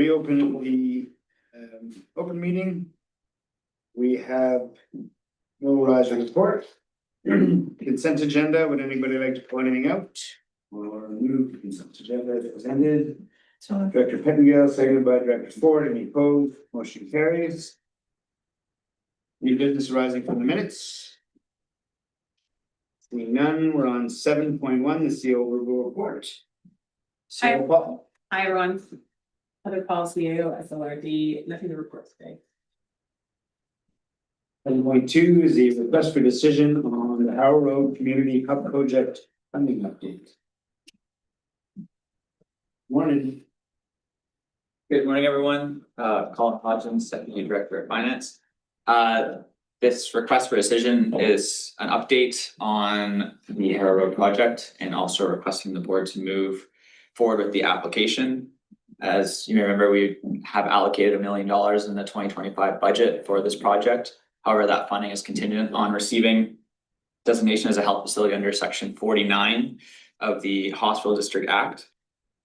reopen the open meeting. We have no rise in report. Consent agenda. Would anybody like to point anything out? Or move consent agenda as presented? Director Pettingale, seconded by Director Ford. Any opposed? Motion carries. New business arising from the minutes. Seeing none, we're on 7.1, the CO report. So, Hi everyone. Other policy SSRHD, nothing to report today. 7.2 is the request for decision on the Howell Road Community Hub Project funding update. Morning. Good morning, everyone. Colin Hodgins, Deputy Director of Finance. This request for decision is an update on the Harrow Road project and also requesting the board to move forward with the application. As you may remember, we have allocated $1 million in the 2025 budget for this project. However, that funding is contingent on receiving designation as a health facility under Section 49 of the Hospital District Act.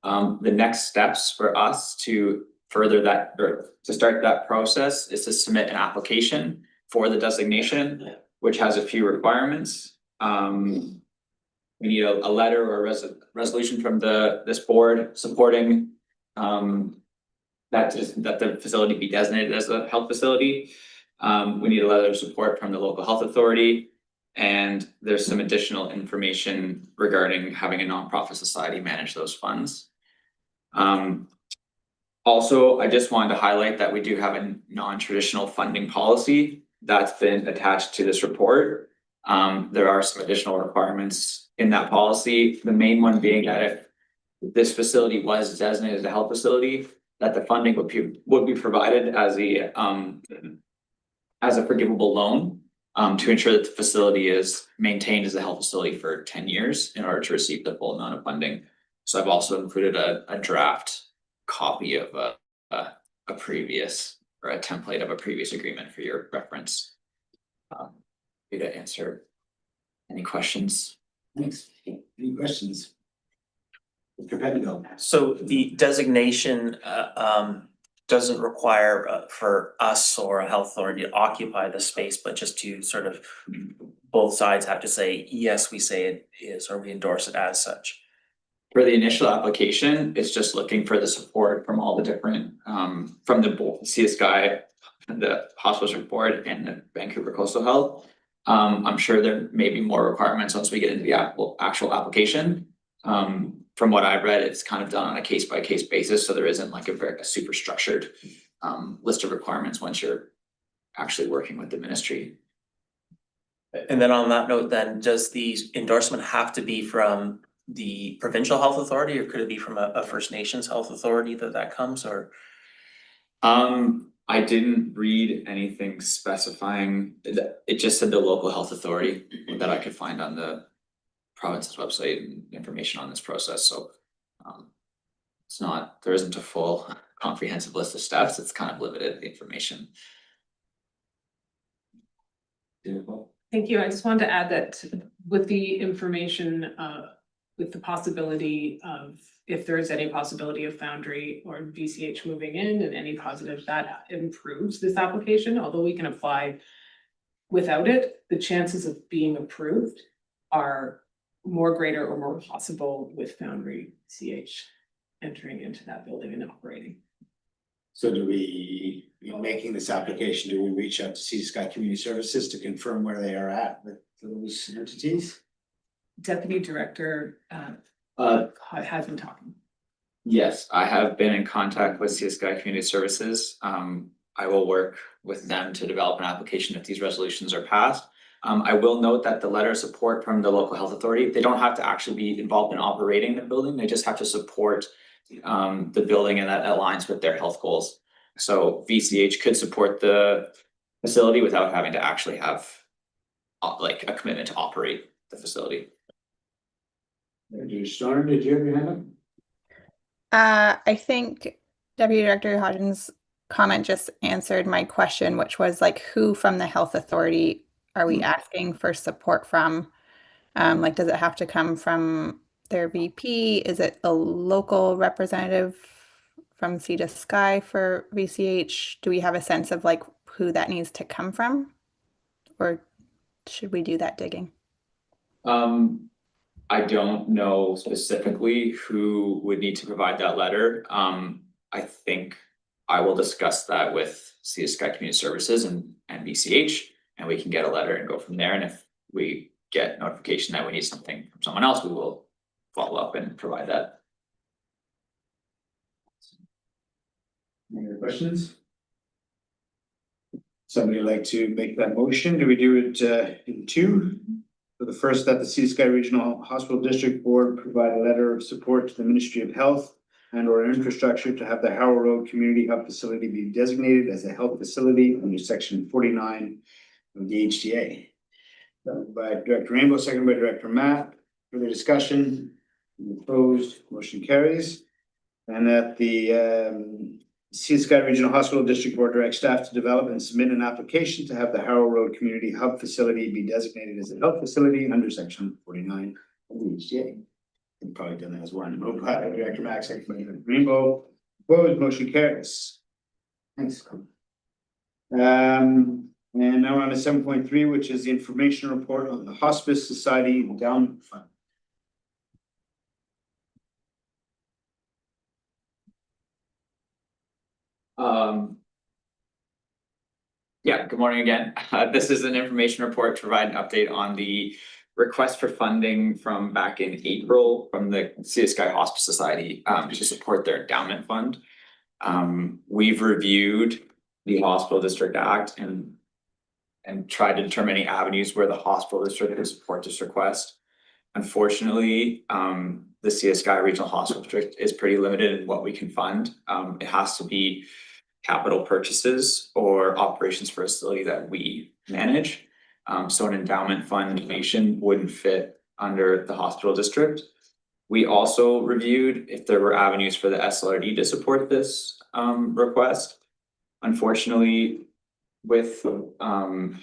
The next steps for us to further that or to start that process is to submit an application for the designation, which has a few requirements. We need a letter or a resolution from this board supporting that the facility be designated as a health facility. We need a letter of support from the local health authority, and there's some additional information regarding having a nonprofit society manage those funds. Also, I just wanted to highlight that we do have a non-traditional funding policy that's been attached to this report. There are some additional requirements in that policy. The main one being that if this facility was designated as a health facility, that the funding would be provided as a forgivable loan to ensure that the facility is maintained as a health facility for 10 years in order to receive the full amount of funding. So I've also included a draft copy of a previous or a template of a previous agreement for your reference. To answer any questions. Thanks. Any questions? Mr. Pettingale. So the designation doesn't require for us or a health authority to occupy the space, but just to sort of both sides have to say, yes, we say it is, or we endorse it as such. For the initial application, it's just looking for the support from all the different, from the CSGI, the Hospital Board, and the Vancouver Coastal Health. I'm sure there may be more requirements once we get into the actual application. From what I've read, it's kind of done on a case-by-case basis, so there isn't like a super structured list of requirements once you're actually working with the ministry. And then on that note, then does the endorsement have to be from the provincial health authority, or could it be from a First Nations health authority that comes, or? I didn't read anything specifying. It just said the local health authority that I could find on the province's website and information on this process. So it's not, there isn't a full comprehensive list of steps. It's kind of limited information. Thank you. I just wanted to add that with the information, with the possibility of, if there is any possibility of Foundry or VCH moving in and any positive, that improves this application. Although we can apply without it, the chances of being approved are more greater or more possible with Foundry CH entering into that building and operating. So do we, making this application, do we reach out to Sea Sky Community Services to confirm where they are at with those entities? Deputy Director has been talking. Yes, I have been in contact with CSGI Community Services. I will work with them to develop an application if these resolutions are passed. I will note that the letter of support from the local health authority, they don't have to actually be involved in operating the building. They just have to support the building, and that aligns with their health goals. So VCH could support the facility without having to actually have like a commitment to operate the facility. Storm, did you have your hand up? I think Deputy Director Hodgins' comment just answered my question, which was like, who from the health authority are we asking for support from? Like, does it have to come from their VP? Is it a local representative from Sea to Sky for VCH? Do we have a sense of like who that needs to come from? Or should we do that digging? I don't know specifically who would need to provide that letter. I think I will discuss that with Sea to Sky Community Services and BCH, and we can get a letter and go from there. And if we get notification that we need something from someone else, we will follow up and provide that. Any other questions? Somebody like to make that motion? Do we do it in two? So the first, that the Sea to Sky Regional Hospital District Board provide a letter of support to the Ministry of Health and or Infrastructure to have the Harrow Road Community Hub Facility be designated as a health facility under section 49 of the HDA. By Director Rainbow, seconded by Director Matt. Further discussion? Opposed, motion carries. And that the Sea to Sky Regional Hospital District Board direct staff to develop and submit an application to have the Harrow Road Community Hub Facility be designated as a health facility under section 49 of the HDA. We've probably done that as one. Moved by Director Max, seconded by Director Rainbow. Opposed, motion carries. Thanks. And now we're on to 7.3, which is the information report on the Hospice Society Endowment Fund. Yeah, good morning again. This is an information report to provide an update on the request for funding from back in April from the Sea to Sky Hospice Society to support their endowment fund. We've reviewed the Hospital District Act and tried to determine any avenues where the hospital district could support this request. Unfortunately, the Sea to Sky Regional Hospital District is pretty limited in what we can fund. It has to be capital purchases or operations for a facility that we manage. So an endowment fund donation wouldn't fit under the hospital district. We also reviewed if there were avenues for the SLRD to support this request. Unfortunately, with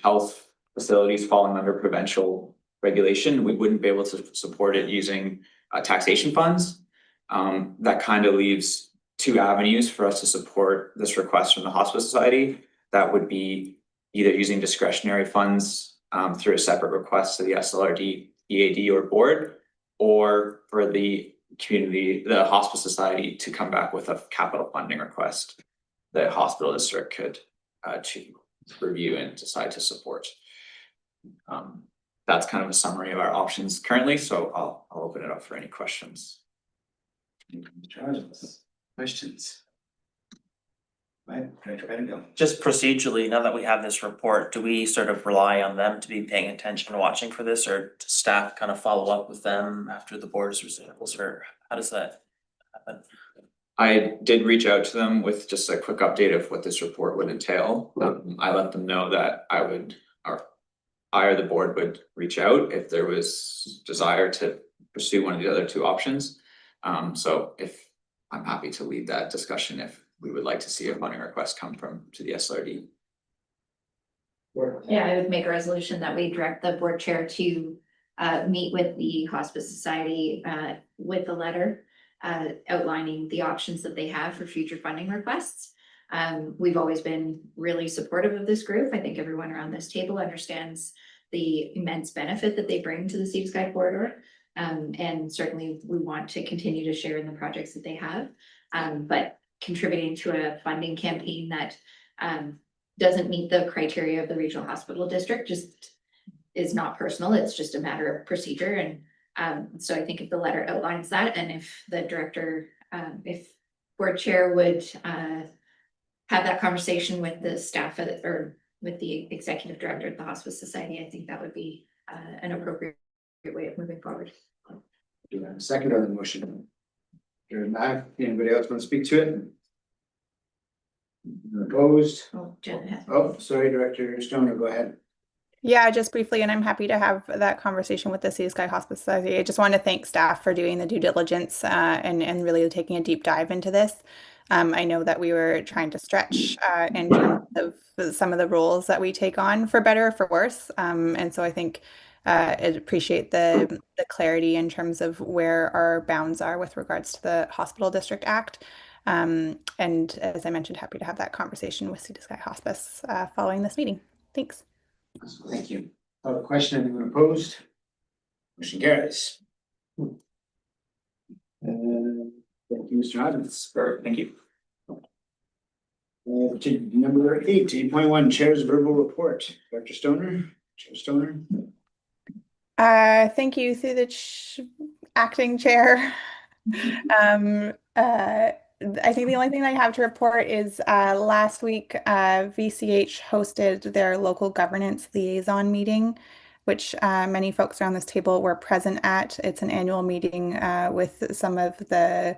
health facilities falling under provincial regulation, we wouldn't be able to support it using taxation funds. That kind of leaves two avenues for us to support this request from the Hospice Society. That would be either using discretionary funds through a separate request to the SLRD, EAD or board, or for the Hospice Society to come back with a capital funding request that hospital district could to review and decide to support. That's kind of a summary of our options currently, so I'll open it up for any questions. Questions? Right, Director Bendigo. Just procedurally, now that we have this report, do we sort of rely on them to be paying attention and watching for this, or does staff kind of follow up with them after the board's results, or how does that happen? I did reach out to them with just a quick update of what this report would entail. I let them know that I or the board would reach out if there was desire to pursue one of the other two options. So if I'm happy to lead that discussion if we would like to see a funding request come to the SLRD. Yeah, I would make a resolution that we direct the board chair to meet with the Hospice Society with a letter outlining the options that they have for future funding requests. We've always been really supportive of this group. I think everyone around this table understands the immense benefit that they bring to the Sea to Sky corridor. And certainly we want to continue to share in the projects that they have. But contributing to a funding campaign that doesn't meet the criteria of the regional hospital district just is not personal. It's just a matter of procedure. And so I think if the letter outlines that, and if the director, if board chair would have that conversation with the staff or with the executive director at the Hospice Society, I think that would be an appropriate way of moving forward. Do I have a second on the motion? Anybody else want to speak to it? Opposed? Oh, Jen has. Oh, sorry, Director Stoner, go ahead. Yeah, just briefly, and I'm happy to have that conversation with the Sea to Sky Hospice Society. I just want to thank staff for doing the due diligence and really taking a deep dive into this. I know that we were trying to stretch in terms of some of the roles that we take on, for better or for worse. And so I think I appreciate the clarity in terms of where our bounds are with regards to the Hospital District Act. And as I mentioned, happy to have that conversation with Sea to Sky Hospice following this meeting. Thanks. Thank you. Question, anyone opposed? Motion carries. Thank you, Mr. Hodgins. Thank you. To number 8.1, Chair's verbal report. Dr. Stoner, Chair Stoner. Thank you through the acting chair. I think the only thing I have to report is last week VCH hosted their local governance liaison meeting, which many folks around this table were present at. It's an annual meeting with some of the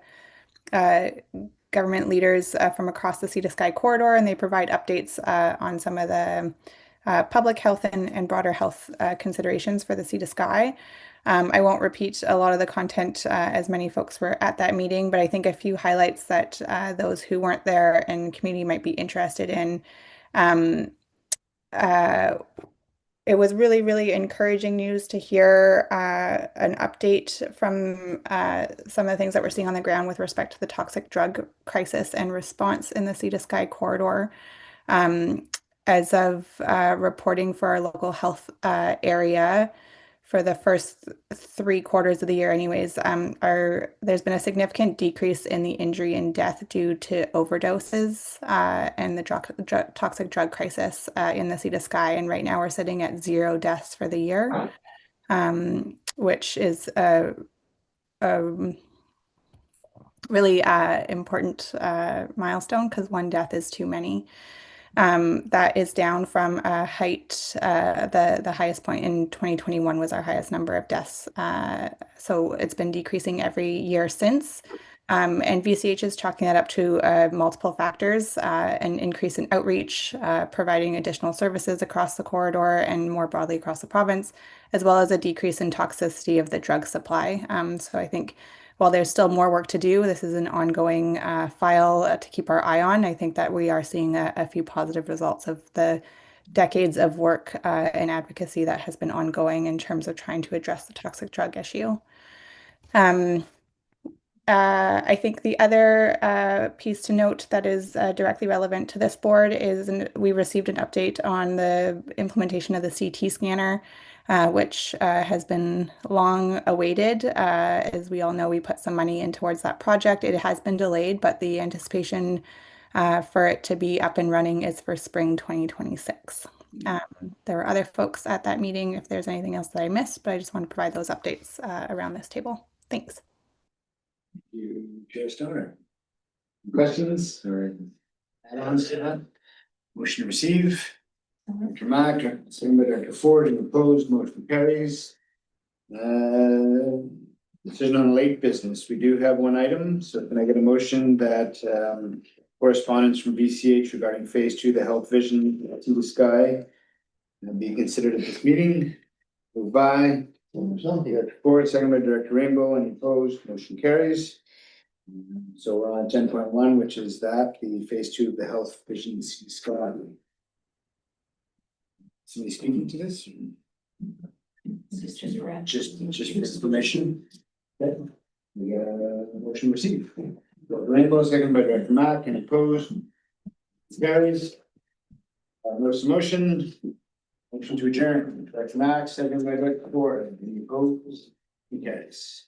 government leaders from across the Sea to Sky corridor, and they provide updates on some of the public health and broader health considerations for the Sea to Sky. I won't repeat a lot of the content as many folks were at that meeting, but I think a few highlights that those who weren't there and community might be interested in. It was really, really encouraging news to hear an update from some of the things that we're seeing on the ground with respect to the toxic drug crisis and response in the Sea to Sky corridor. As of reporting for our local health area, for the first 3 quarters of the year anyways, there's been a significant decrease in the injury and death due to overdoses and the toxic drug crisis in the Sea to Sky. And right now we're sitting at 0 deaths for the year, which is a really important milestone because 1 death is too many. That is down from a height, the highest point in 2021 was our highest number of deaths. So it's been decreasing every year since. And VCH is chalking that up to multiple factors, an increase in outreach, providing additional services across the corridor and more broadly across the province, as well as a decrease in toxicity of the drug supply. So I think while there's still more work to do, this is an ongoing file to keep our eye on. I think that we are seeing a few positive results of the decades of work and advocacy that has been ongoing in terms of trying to address the toxic drug issue. I think the other piece to note that is directly relevant to this board is we received an update on the implementation of the CT scanner, which has been long awaited. As we all know, we put some money in towards that project. It has been delayed, but the anticipation for it to be up and running is for spring 2026. There were other folks at that meeting if there's anything else that I missed, but I just want to provide those updates around this table. Thanks. Thank you, Chair Stoner. Questions or add-ons to that? Motion to receive. Dr. Mack, second by Dr. Ford, and opposed, motion carries. Decision on late business. We do have 1 item, so can I get a motion that correspondence from VCH regarding phase 2, the health vision to the sky, be considered at this meeting? Moved by Dr. Ford, second by Director Rainbow, and opposed, motion carries. So we're on 10.1, which is that the phase 2 of the health vision sky. Somebody speaking to this? Just for information. Okay. We got a motion received. Rainbow, second by Director Mack, and opposed. Carries. Notice of motion. Motion to adjourn. Director Mack, second by Director Ford. Any opposed? He carries.